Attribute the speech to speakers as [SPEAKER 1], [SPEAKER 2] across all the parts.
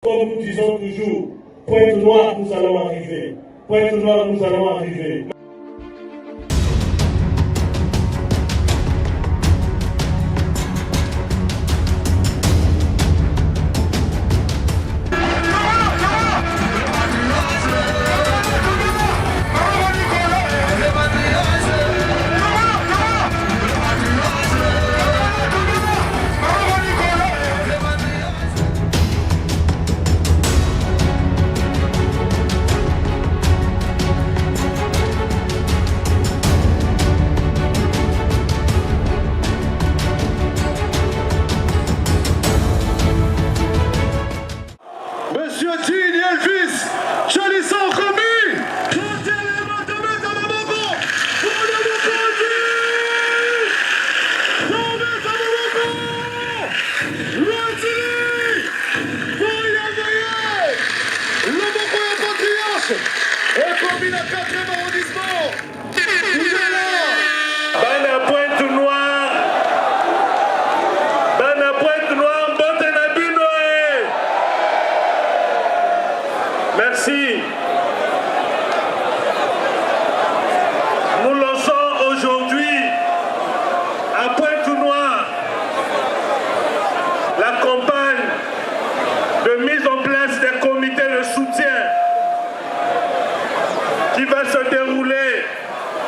[SPEAKER 1] Comme nous disons toujours, Pointe-Noire, nous allons arriver. Pointe-Noire, nous allons arriver. Merci. Nous lançons aujourd'hui à Pointe-Noire la campagne de mise en place des comités de soutien qui va se dérouler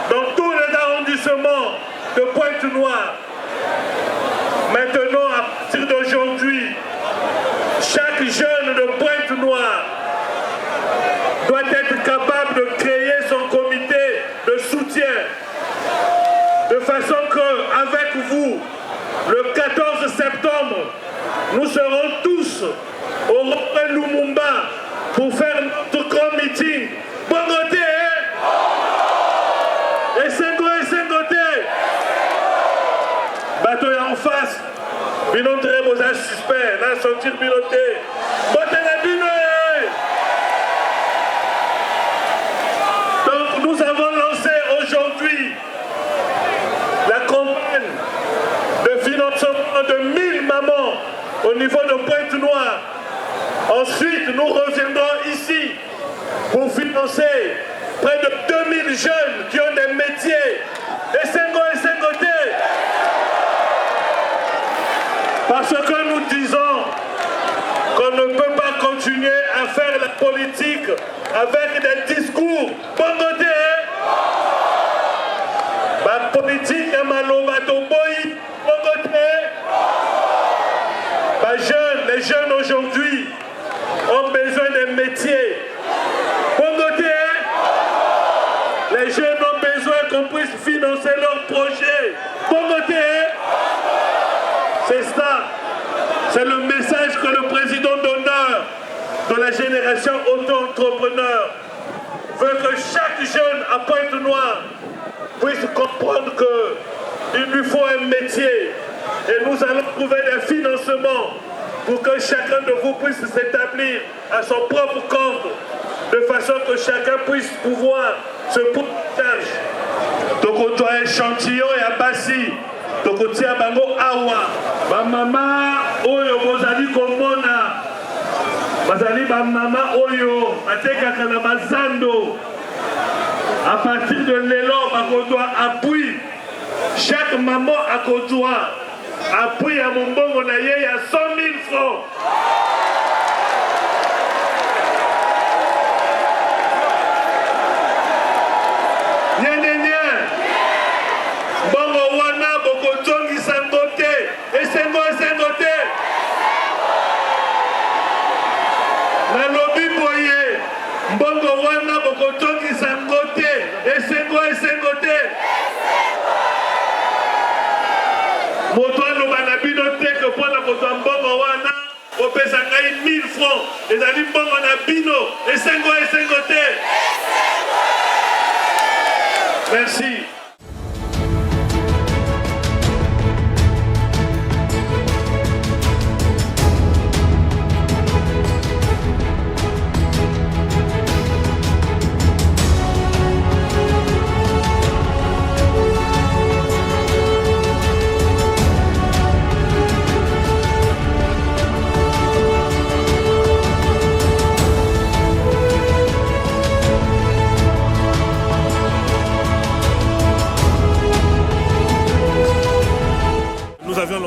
[SPEAKER 1] dans tous les arrondissements de Pointe-Noire. Maintenant, à partir d'aujourd'hui, chaque jeune de Pointe-Noire doit être capable de créer son comité de soutien de façon qu'avec vous, le 14 septembre, nous serons tous au rond-point Lumumba pour faire notre grand meeting. Bon côté, et Sengote, bateau en face, binon très beaux suspect, là sortir piloté. Botte la bino. Donc nous avons lancé aujourd'hui la campagne de financement de 1000 mamans au niveau de Pointe-Noire. Ensuite, nous reviendrons ici pour financer près de 2000 jeunes qui ont des métiers. Et Sengote. Parce que nous disons qu'on ne peut pas continuer à faire la politique avec des discours. Bon côté, la politique est malobato boy. Bon côté, les jeunes aujourd'hui ont besoin de métiers. Bon côté, les jeunes ont besoin qu'on puisse financer leurs projets. Bon côté, c'est ça. C'est le message que le président d'honneur de la génération auto-entrepreneur veut que chaque jeune à Pointe-Noire puisse comprendre qu'il lui faut un métier. Et nous allons trouver des financements pour que chacun de vous puisse s'établir à son propre compte, de façon que chacun puisse pouvoir se prendre en charge. Donc on a échantillon et à Bassi. Donc on tient bango awa. Ma maman oyo bozali komona. Bazali ba maman oyo ateka kana bazando. À partir de l'élan, bakodoa appui. Chaque maman a kodoa appui à mon bon on a yé à 100 000 francs. Bongo wana bokotongi sangote et sengote. Na lobi boye bongo wana bokotongi sangote et sengote. Moto aloba na bino te que pona kozwa mbongo wana opesa ngai 1000 francs ezali mbongo na bino et sengote. Merci.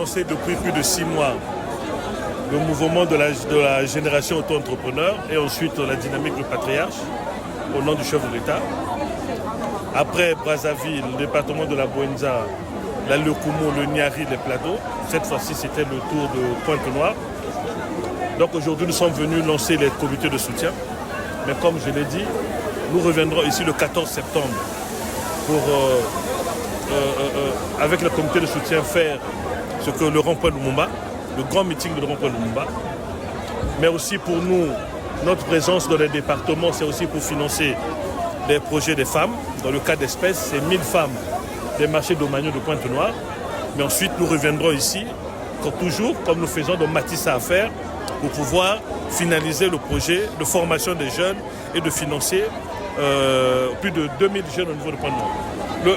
[SPEAKER 1] lancé depuis plus de 6 mois le mouvement de la génération auto-entrepreneur et ensuite la dynamique du patriarche au nom du chef de l'État. Après Brazzaville, le département de la Bouenza, la Lekumo, le Niari, les Plateaux. Cette fois-ci, c'était le tour de Pointe-Noire. Donc aujourd'hui, nous sommes venus lancer les comités de soutien. Mais comme je l'ai dit, nous reviendrons ici le 14 septembre pour, avec le comité de soutien, faire ce que le rond-point Lumumba, le grand meeting de le rond-point Lumumba. Mais aussi pour nous, notre présence dans les départements, c'est aussi pour financer des projets des femmes. Dans le cas d'espèces, c'est 1000 femmes des marchés domaniaux de Pointe-Noire. Mais ensuite, nous reviendrons ici, comme toujours, comme nous faisons dans Matissa à faire, pour pouvoir finaliser le projet de formation des jeunes et de financer plus de 2000 jeunes au niveau de Pointe-Noire.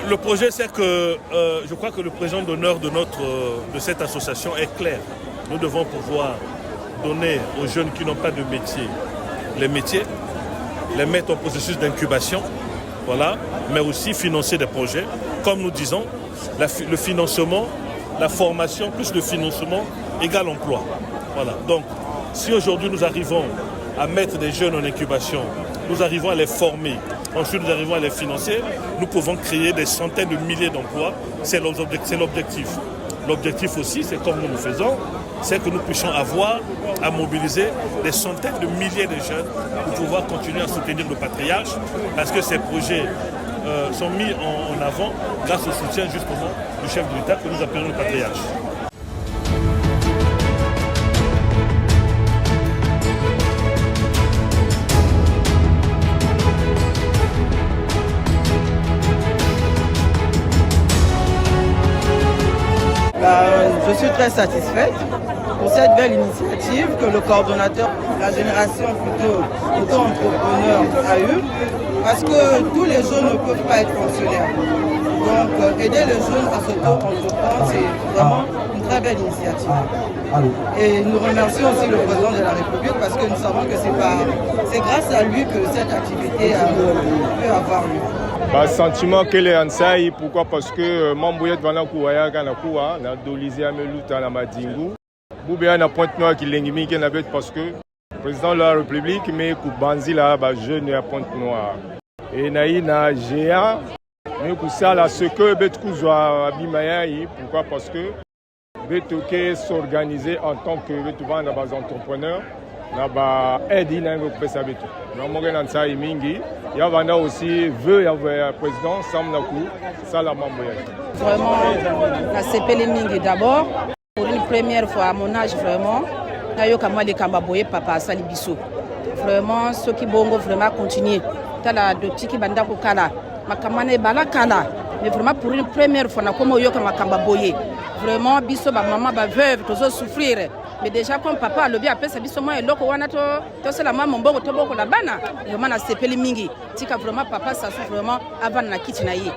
[SPEAKER 1] Le projet, c'est que je crois que le président d'honneur de cette association est clair. Nous devons pouvoir donner aux jeunes qui n'ont pas de métier les métiers, les mettre en processus d'incubation, voilà, mais aussi financer des projets. Comme nous disons, le financement, la formation plus le financement égale emploi. Voilà. Donc, si aujourd'hui nous arrivons à mettre des jeunes en incubation, nous arrivons à les former, ensuite nous arrivons à les financer, nous pouvons créer des centaines de milliers d'emplois. C'est l'objectif. L'objectif aussi, c'est comme nous le faisons, c'est que nous puissions avoir à mobiliser des centaines de milliers de jeunes pour pouvoir continuer à soutenir le patriarche, parce que ces projets sont mis en avant grâce au soutien justement du chef de l'État que nous appelons le patriarche.
[SPEAKER 2] Je suis très satisfaite pour cette belle initiative que le coordonnateur de la génération plutôt auto-entrepreneur a eue, parce que tous les jeunes ne peuvent pas être fonctionnaires. Donc aider les jeunes à s'auto-entreprendre, c'est vraiment une très belle initiative. Et nous remercions aussi le président de la République parce que nous savons que c'est grâce à lui que cette activité a pu avoir lieu.
[SPEAKER 3] Sentiment que les Ansai, pourquoi? Parce que Mambouyet Vana Kouaya Kanakoua, na Dolizé Ameluta na Madingu, Boubéa na Pointe-Noire qui l'engimi qui n'avait parce que le président de la République, mais Koubanzi là, jeune à Pointe-Noire. Et naï na Géa, mais Koussa là, ce que Betkouzwa Abimayaï, pourquoi? Parce que Betoké s'organiser en tant que Betouvan na bas entrepreneur. Naba aide na ngoko pesa betu na monge na ntsai mingi ya vanda aussi veut ya président Samnakou ça la mambo ya
[SPEAKER 4] vraiment la sepele mingi d'abord pour une première fois à mon âge vraiment na yoka moi les kambaboye papa sali biso vraiment ceux qui bongo vraiment continuer tala doti ki banda ko kala makamane bala kala mais vraiment pour une première fois na komo yoka makambaboye vraiment biso ba maman ba veuve tozo souffrir. Mais déjà comme papa le bien appelle ça biso moi eloko wana to c'est la maman mbongo to boko la bana vraiment na sepeli mingi tika vraiment papa ça souffre vraiment avant na kiti na ye.